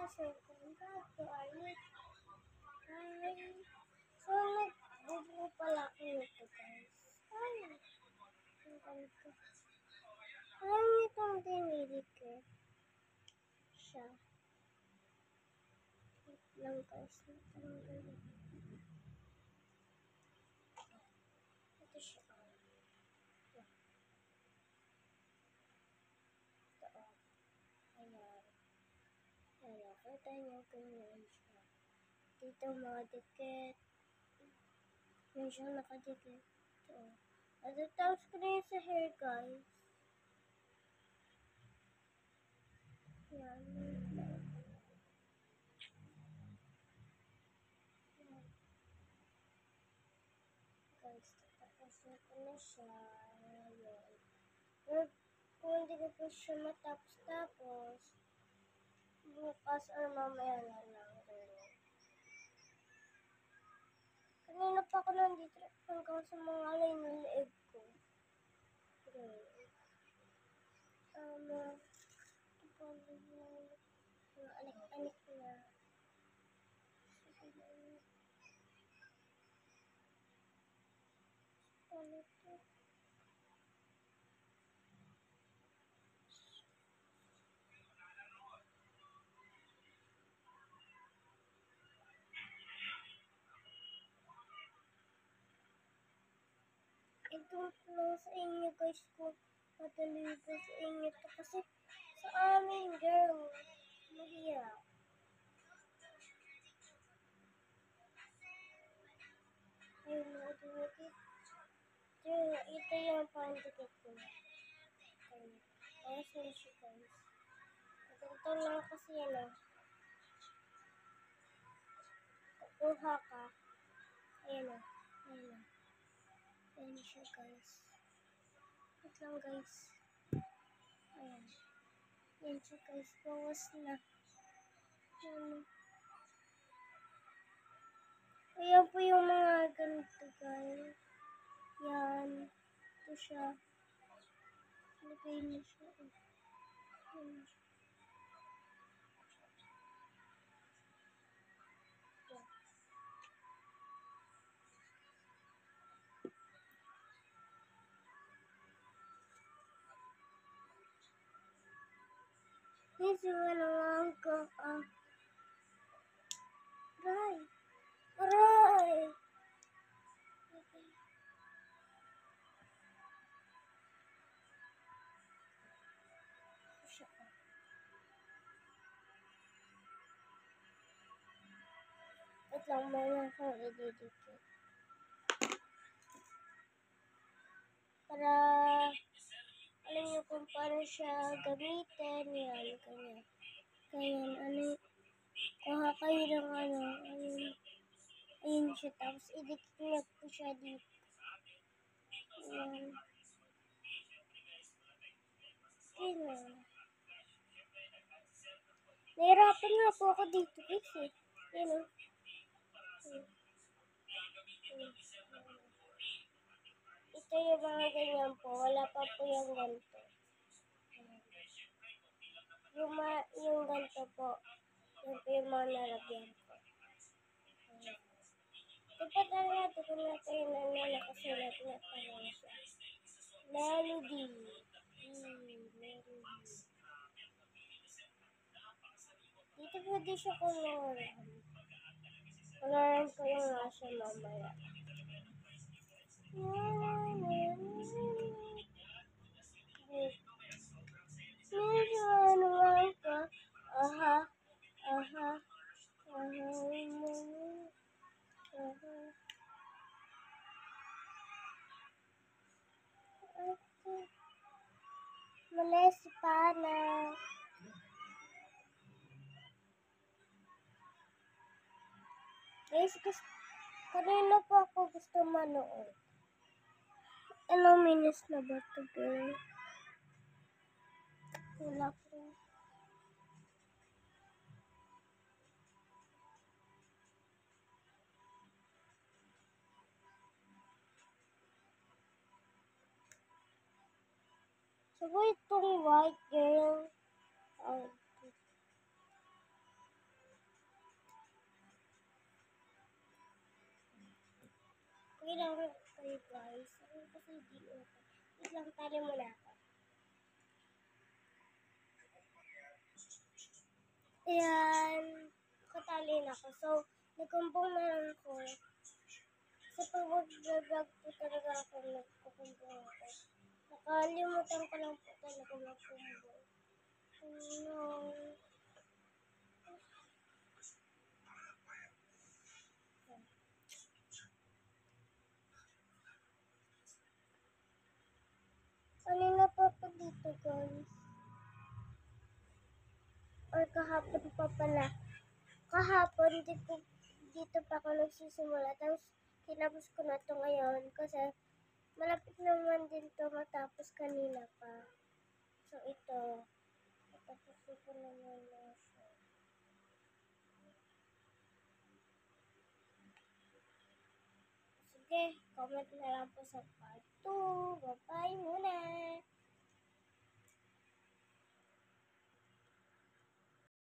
second gato ay so nagbubuo pala ako nito guys. Ay, ang ganito. Alam niyo itong dinili ko siya. Wait lang guys, natanggal. Ito siya. Ito ayan. Ayan, kita niyo ganyan siya. Dito mga dikit. Yan siya nakadikit. Ito. At tapos ko na sa hair guys. Yan. Guys, tatapusin ko na siya. Ayan. Pero kung hindi ko po siya matapos-tapos, bukas or mamaya na lang. Kanina pa ako nandito hanggang sa mga line ng leeg ko. Anik-anik na. Ito lang sa inyo guys ko madali ko sa inyo to kasi sa amin girl mahirap. Ayun mga dumikit. Ito yung pandikit ko na. Ayos na siya guys. Ito lang kasi yan kukuha ka. Ayan o. Ayan o. Ayan siya guys. Wait lang guys. Ayan. Ayan siya guys. Bawas na. Ayan po yung mga ganito guys. Yan. Ito siya. Lagay niyo siya. Ayan siya. Medyo naman ko. Aray! Aray! Wait lang, mayroon akong i-dedicate. Para alam niyo kung paano siya gamitin. Yan, ganyan. Ganyan, kuha kayo ng ayun siya. Tapos i-dedicate po siya dito. Yan. Ganyan. Nahirapan nga po ako dito kasi. Yan o. Ito yung mga ganyan po. Wala pa po yung ganito. Yung ganito po. Yan po yung mga nalagyan ko. Dapat na natin kung natin yung nakasulat na parang siya. Melody. Melody. Dito pwede siya koloran. Koloran ko yung nasa mamaya. Malaysia pana. Guys, kanina po ako gusto manood. Ilang minutes na ba ito, girl? Wala po. So, itong white girl. Okay lang kayo guys. Ako kasi di okay. Wait lang, tali mo na ako. Ayan, nakatali na ako. So, nagkumbong na lang ako. Sa pag-vlog po talaga ako nagkukumbong ako. Nakalimutan ko lang po talaga magkumbong. No. Kanina pa po dito guys. Or kahapon pa pala. Kahapon dito pa ako nagsisimula. Tapos kinapos ko na to ngayon kasi malapit naman din to matapos kanina pa. So ito, tapos ko naman na siya. Sige, comment na lang po sa part 2. Bye-bye muna!